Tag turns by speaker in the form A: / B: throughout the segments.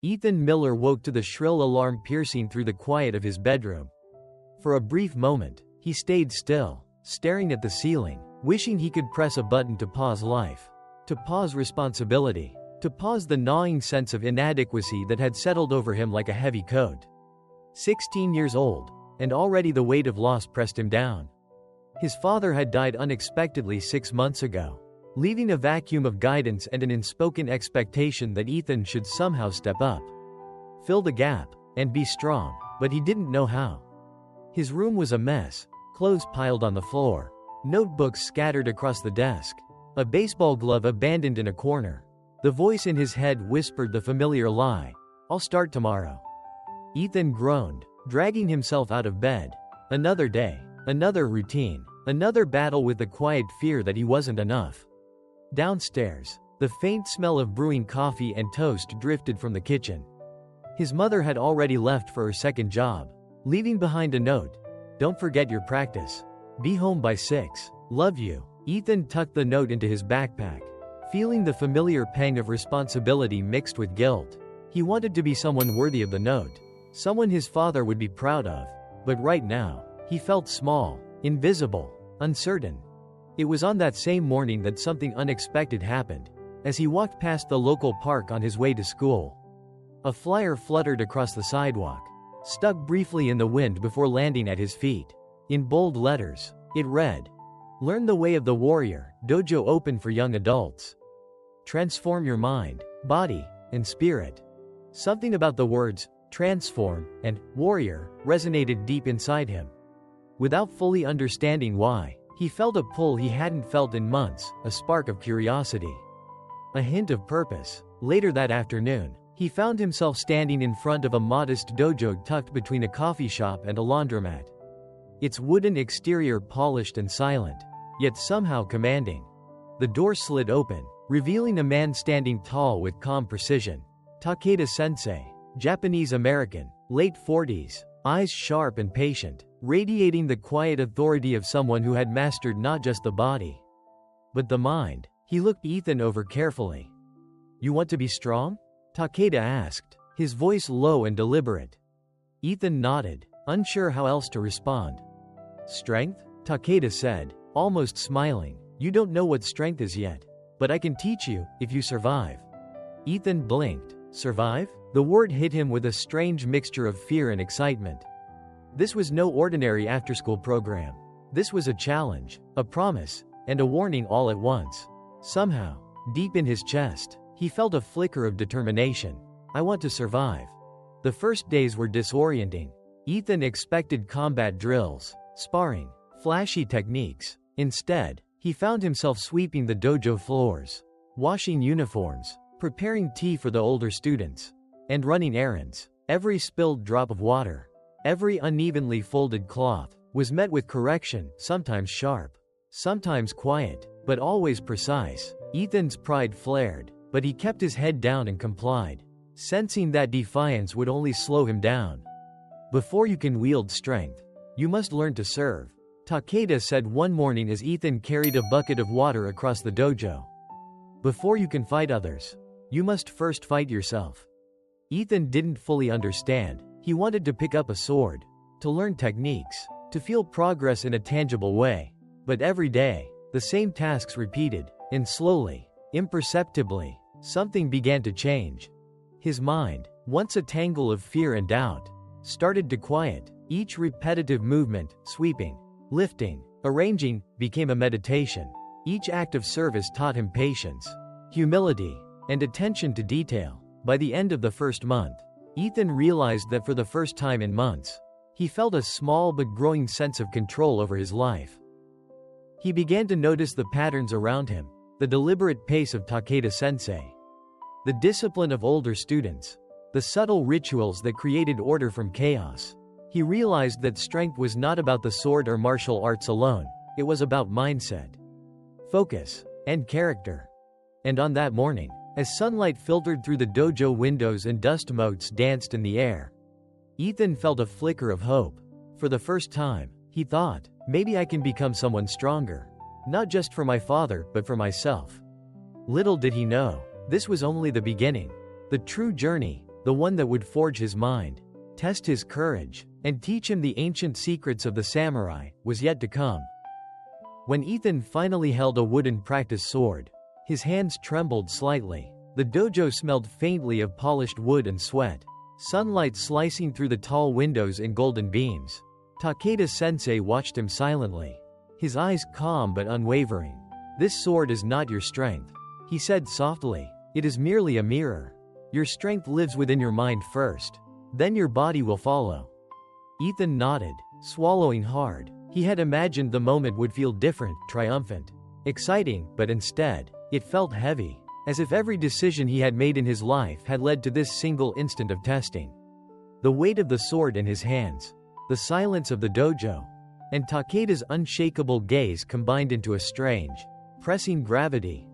A: Ethan Miller woke to the shrill alarm piercing through the quiet of his bedroom. For a brief moment, he stayed still, staring at the ceiling, wishing he could press a button to pause life, to pause responsibility, to pause the gnawing sense of inadequacy that had settled over him like a heavy coat. 16 years old, and already the weight of loss pressed him down. His father had died unexpectedly 6 months ago, leaving a vacuum of guidance and an unspoken expectation that Ethan should somehow step up, fill the gap, and be strong, but he didn't know how. His room was a mess, clothes piled on the floor, notebooks scattered across the desk, a baseball glove abandoned in a corner. The voice in his head whispered the familiar lie, "I'll start tomorrow." Ethan groaned, dragging himself out of bed. Another day, another routine, another battle with the quiet fear that he wasn't enough. Downstairs, the faint smell of brewing coffee and toast drifted from the kitchen. His mother had already left for her second job, leaving behind a note, "Don't forget your practice. Be home by 6. Love you." Ethan tucked the note into his backpack, feeling the familiar pang of responsibility mixed with guilt. He wanted to be someone worthy of the note, someone his father would be proud of, but right now, he felt small, invisible, uncertain. It was on that same morning that something unexpected happened. As he walked past the local park on his way to school, a flyer fluttered across the sidewalk, stuck briefly in the wind before landing at his feet. In bold letters, it read, "Learn the way of the warrior, dojo open for young adults. Transform your mind, body, and spirit." Something about the words, transform, and warrior, resonated deep inside him. Without fully understanding why, he felt a pull he hadn't felt in months, a spark of curiosity, a hint of purpose. Later that afternoon, he found himself standing in front of a modest dojo tucked between a coffee shop and a laundromat. Its wooden exterior polished and silent, yet somehow commanding. The door slid open, revealing a man standing tall with calm precision. Takeda Sensei, Japanese-American, late 40s, eyes sharp and patient, radiating the quiet authority of someone who had mastered not just the body, but the mind. He looked Ethan over carefully. "You want to be strong?" Takeda asked, his voice low and deliberate. Ethan nodded, unsure how else to respond. "Strength?" Takeda said, almost smiling. "You don't know what strength is yet, but I can teach you, if you survive." Ethan blinked. Survive? The word hit him with a strange mixture of fear and excitement. This was no ordinary after-school program. This was a challenge, a promise, and a warning all at once. Somehow, deep in his chest, he felt a flicker of determination. "I want to survive." The first days were disorienting. Ethan expected combat drills, sparring, flashy techniques. Instead, he found himself sweeping the dojo floors, washing uniforms, preparing tea for the older students, and running errands. Every spilled drop of water, every unevenly folded cloth, was met with correction, sometimes sharp, sometimes quiet, but always precise. Ethan's pride flared, but he kept his head down and complied, sensing that defiance would only slow him down. "Before you can wield strength, you must learn to serve," Takeda said one morning as Ethan carried a bucket of water across the dojo. "Before you can fight others, you must first fight yourself." Ethan didn't fully understand. He wanted to pick up a sword, to learn techniques, to feel progress in a tangible way. But every day, the same tasks repeated, and slowly, imperceptibly, something began to change. His mind, once a tangle of fear and doubt, started to quiet. Each repetitive movement, sweeping, lifting, arranging, became a meditation. Each act of service taught him patience, humility, and attention to detail. By the end of the first month, Ethan realized that for the first time in months, he felt a small but growing sense of control over his life. He began to notice the patterns around him, the deliberate pace of Takeda Sensei, the discipline of older students, the subtle rituals that created order from chaos. He realized that strength was not about the sword or martial arts alone, it was about mindset, focus, and character. And on that morning, as sunlight filtered through the dojo windows and dust motes danced in the air, Ethan felt a flicker of hope. For the first time, he thought, maybe I can become someone stronger. Not just for my father, but for myself. Little did he know, this was only the beginning. The true journey, the one that would forge his mind, test his courage, and teach him the ancient secrets of the samurai, was yet to come. When Ethan finally held a wooden practice sword, his hands trembled slightly. The dojo smelled faintly of polished wood and sweat, sunlight slicing through the tall windows in golden beams. Takeda-sensei watched him silently, his eyes calm but unwavering. "This sword is not your strength," he said softly. "It is merely a mirror. Your strength lives within your mind first. Then your body will follow." Ethan nodded, swallowing hard. He had imagined the moment would feel different, triumphant, exciting, but instead, it felt heavy, as if every decision he had made in his life had led to this single instant of testing. The weight of the sword in his hands, the silence of the dojo, and Takeda's unshakable gaze combined into a strange, pressing gravity.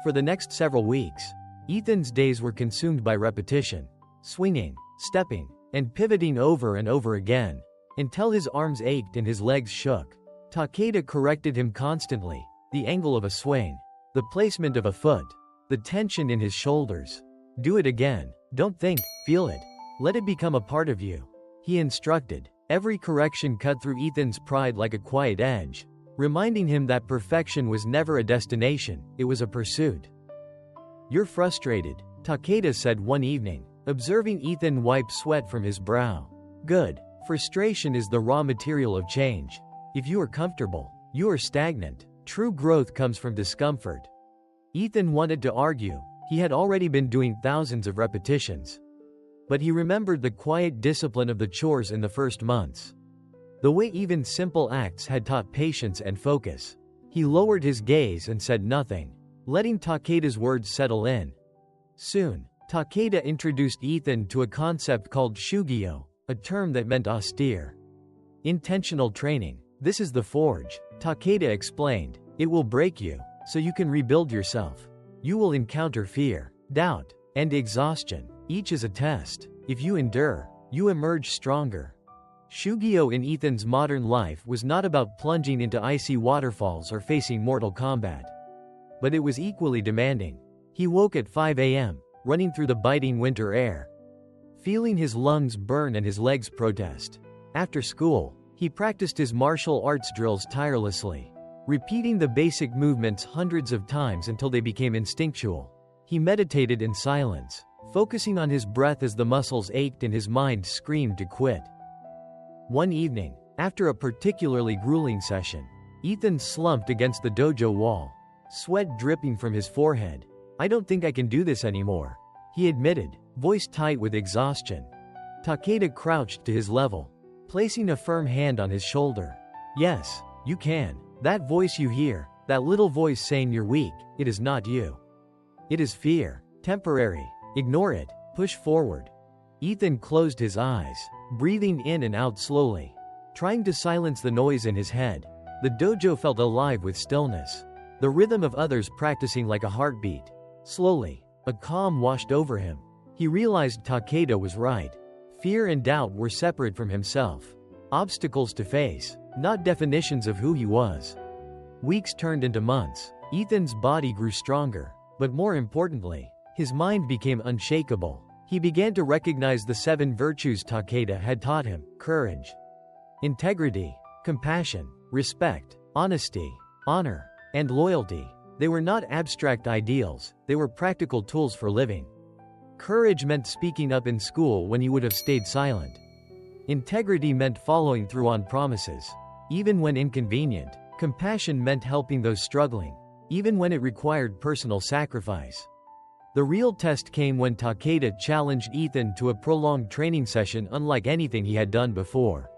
A: For the next several weeks, Ethan's days were consumed by repetition, swinging, stepping, and pivoting over and over again, until his arms ached and his legs shook. Takeda corrected him constantly, the angle of a swing, the placement of a foot, the tension in his shoulders. "Do it again. Don't think, feel it. Let it become a part of you," he instructed. Every correction cut through Ethan's pride like a quiet edge, reminding him that perfection was never a destination, it was a pursuit. "You're frustrated," Takeda said one evening, observing Ethan wipe sweat from his brow. "Good. Frustration is the raw material of change. If you are comfortable, you are stagnant. True growth comes from discomfort." Ethan wanted to argue, he had already been doing thousands of repetitions. But he remembered the quiet discipline of the chores in the first months. The way even simple acts had taught patience and focus. He lowered his gaze and said nothing, letting Takeda's words settle in. Soon, Takeda introduced Ethan to a concept called Shugyo, a term that meant austere. Intentional training. "This is the forge," Takeda explained. "It will break you, so you can rebuild yourself. You will encounter fear, doubt, and exhaustion. Each is a test. If you endure, you emerge stronger." Shugyo in Ethan's modern life was not about plunging into icy waterfalls or facing mortal combat. But it was equally demanding. He woke at 5 a.m., running through the biting winter air, feeling his lungs burn and his legs protest. After school, he practiced his martial arts drills tirelessly, repeating the basic movements hundreds of times until they became instinctual. He meditated in silence, focusing on his breath as the muscles ached and his mind screamed to quit. One evening, after a particularly grueling session, Ethan slumped against the dojo wall, sweat dripping from his forehead. "I don't think I can do this anymore," he admitted, voice tight with exhaustion. Takeda crouched to his level, placing a firm hand on his shoulder. "Yes, you can. That voice you hear, that little voice saying you're weak, it is not you. It is fear, temporary. Ignore it, push forward." Ethan closed his eyes, breathing in and out slowly, trying to silence the noise in his head. The dojo felt alive with stillness, the rhythm of others practicing like a heartbeat. Slowly, a calm washed over him. He realized Takeda was right. Fear and doubt were separate from himself. Obstacles to face, not definitions of who he was. Weeks turned into months. Ethan's body grew stronger, but more importantly, his mind became unshakable. He began to recognize the 7 virtues Takeda had taught him: courage, integrity, compassion, respect, honesty, honor, and loyalty. They were not abstract ideals, they were practical tools for living. Courage meant speaking up in school when he would have stayed silent. Integrity meant following through on promises, even when inconvenient. Compassion meant helping those struggling, even when it required personal sacrifice. The real test came when Takeda challenged Ethan to a prolonged training session unlike anything he had done before.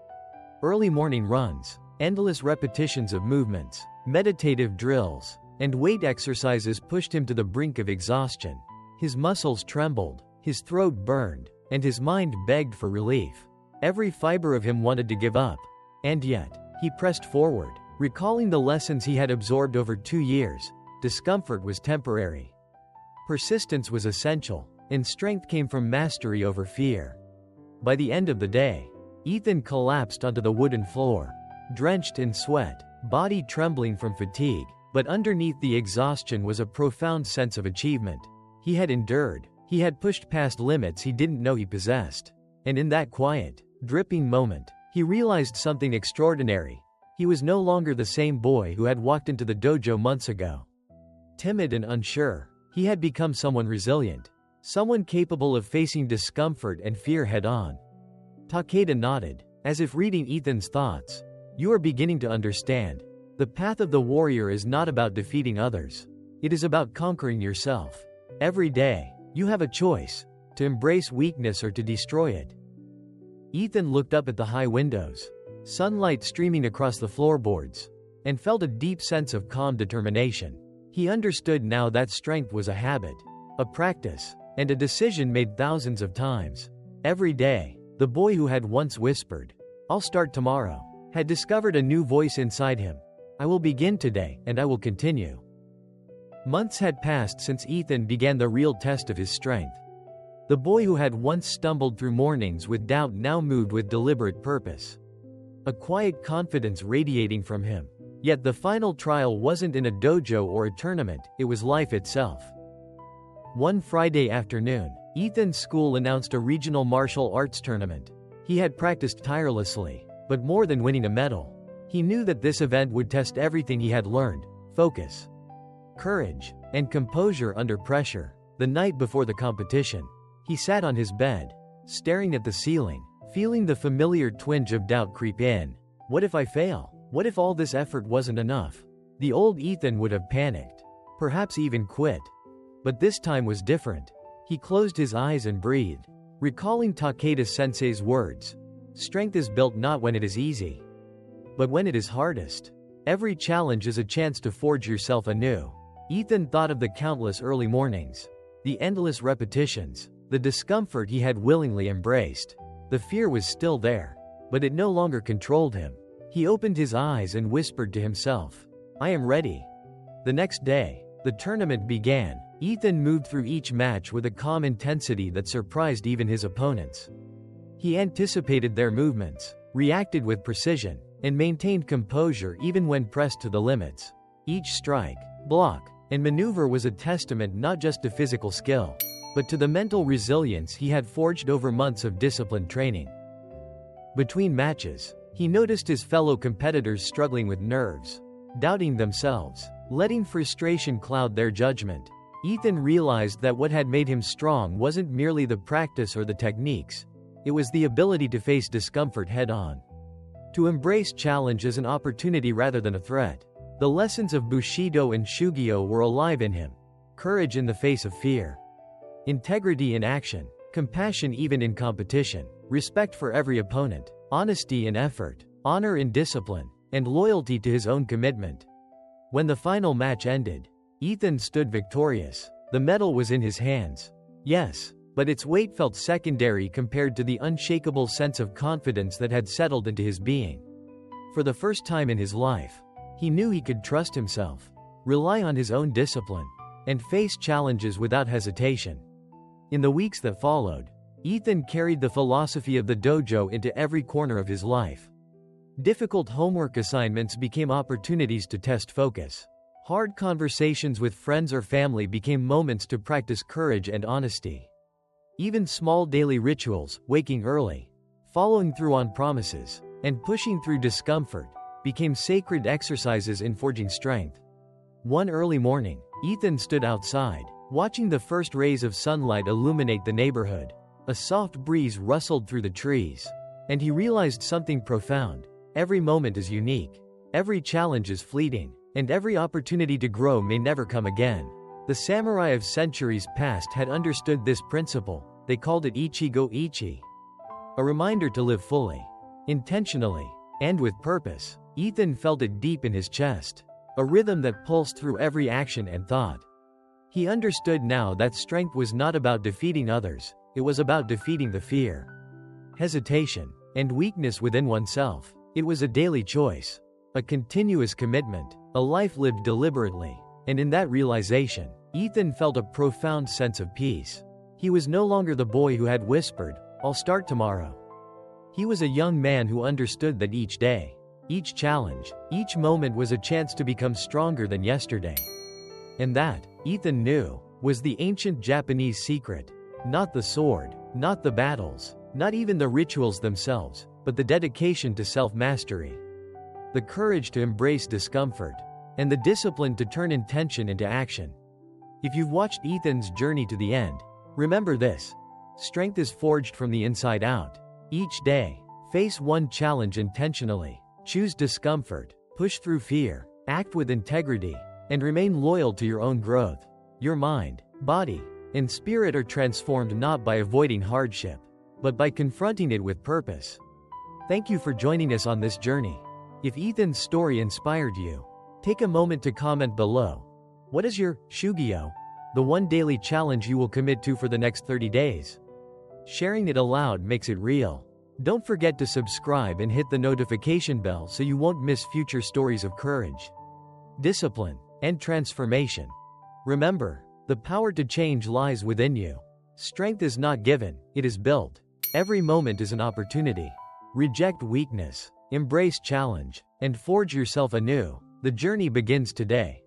A: Early morning runs, endless repetitions of movements, meditative drills, and weight exercises pushed him to the brink of exhaustion. His muscles trembled, his throat burned, and his mind begged for relief. Every fiber of him wanted to give up. And yet, he pressed forward, recalling the lessons he had absorbed over 2 years. Discomfort was temporary. Persistence was essential, and strength came from mastery over fear. By the end of the day, Ethan collapsed onto the wooden floor, drenched in sweat, body trembling from fatigue, but underneath the exhaustion was a profound sense of achievement. He had endured, He had pushed past limits he didn't know he possessed. And in that quiet, dripping moment, he realized something extraordinary. He was no longer the same boy who had walked into the dojo months ago. Timid and unsure, he had become someone resilient. Someone capable of facing discomfort and fear head-on. Takeda nodded, as if reading Ethan's thoughts. You are beginning to understand. The path of the warrior is not about defeating others. It is about conquering yourself. Every day, you have a choice, to embrace weakness or to destroy it. Ethan looked up at the high windows, sunlight streaming across the floorboards, and felt a deep sense of calm determination. He understood now that strength was a habit, a practice, and a decision made thousands of times. Every day, the boy who had once whispered, "I'll start tomorrow," had discovered a new voice inside him. "I will begin today, and I will continue." Months had passed since Ethan began the real test of his strength. The boy who had once stumbled through mornings with doubt now moved with deliberate purpose. A quiet confidence radiating from him. Yet the final trial wasn't in a dojo or a tournament, it was life itself. One Friday afternoon, Ethan's school announced a regional martial arts tournament. He had practiced tirelessly, but more than winning a medal, he knew that this event would test everything he had learned: focus, courage, and composure under pressure. The night before the competition, he sat on his bed, staring at the ceiling, feeling the familiar twinge of doubt creep in. What if I fail? What if all this effort wasn't enough? The old Ethan would have panicked, perhaps even quit. But this time was different. He closed his eyes and breathed, recalling Takeda-sensei's words. Strength is built not when it is easy, but when it is hardest. Every challenge is a chance to forge yourself anew. Ethan thought of the countless early mornings, the endless repetitions, the discomfort he had willingly embraced. The fear was still there, but it no longer controlled him. He opened his eyes and whispered to himself, "I am ready." The next day, the tournament began. Ethan moved through each match with a calm intensity that surprised even his opponents. He anticipated their movements, reacted with precision, and maintained composure even when pressed to the limits. Each strike, block, and maneuver was a testament not just to physical skill, but to the mental resilience he had forged over months of disciplined training. Between matches, he noticed his fellow competitors struggling with nerves, doubting themselves, letting frustration cloud their judgment. Ethan realized that what had made him strong wasn't merely the practice or the techniques, it was the ability to face discomfort head-on. To embrace challenge as an opportunity rather than a threat. The lessons of Bushido and Shugyo were alive in him. Courage in the face of fear. Integrity in action. Compassion even in competition. Respect for every opponent. Honesty in effort. Honor in discipline. And loyalty to his own commitment. When the final match ended, Ethan stood victorious. The medal was in his hands. Yes, but its weight felt secondary compared to the unshakable sense of confidence that had settled into his being. For the first time in his life, he knew he could trust himself, rely on his own discipline, and face challenges without hesitation. In the weeks that followed, Ethan carried the philosophy of the dojo into every corner of his life. Difficult homework assignments became opportunities to test focus. Hard conversations with friends or family became moments to practice courage and honesty. Even small daily rituals, waking early, following through on promises, and pushing through discomfort, became sacred exercises in forging strength. One early morning, Ethan stood outside, watching the first rays of sunlight illuminate the neighborhood. A soft breeze rustled through the trees, and he realized something profound. Every moment is unique, every challenge is fleeting, and every opportunity to grow may never come again. The samurai of centuries past had understood this principle. They called it Ichigo Ichi. A reminder to live fully, intentionally, and with purpose. Ethan felt it deep in his chest, a rhythm that pulsed through every action and thought. He understood now that strength was not about defeating others, it was about defeating the fear, hesitation, and weakness within oneself. It was a daily choice, a continuous commitment, a life lived deliberately, and in that realization, Ethan felt a profound sense of peace. He was no longer the boy who had whispered, "I'll start tomorrow." He was a young man who understood that each day, each challenge, each moment was a chance to become stronger than yesterday. And that, Ethan knew, was the ancient Japanese secret. Not the sword, not the battles, not even the rituals themselves, but the dedication to self-mastery. The courage to embrace discomfort, and the discipline to turn intention into action. If you've watched Ethan's journey to the end, remember this: strength is forged from the inside out. Each day, face one challenge intentionally, choose discomfort, push through fear, act with integrity, and remain loyal to your own growth. Your mind, body, and spirit are transformed not by avoiding hardship, but by confronting it with purpose. Thank you for joining us on this journey. If Ethan's story inspired you, take a moment to comment below. What is your Shugyo, the one daily challenge you will commit to for the next 30 days? Sharing it aloud makes it real. Don't forget to subscribe and hit the notification bell so you won't miss future stories of courage, discipline, and transformation. Remember, the power to change lies within you. Strength is not given, it is built. Every moment is an opportunity. Reject weakness, embrace challenge, and forge yourself anew. The journey begins today.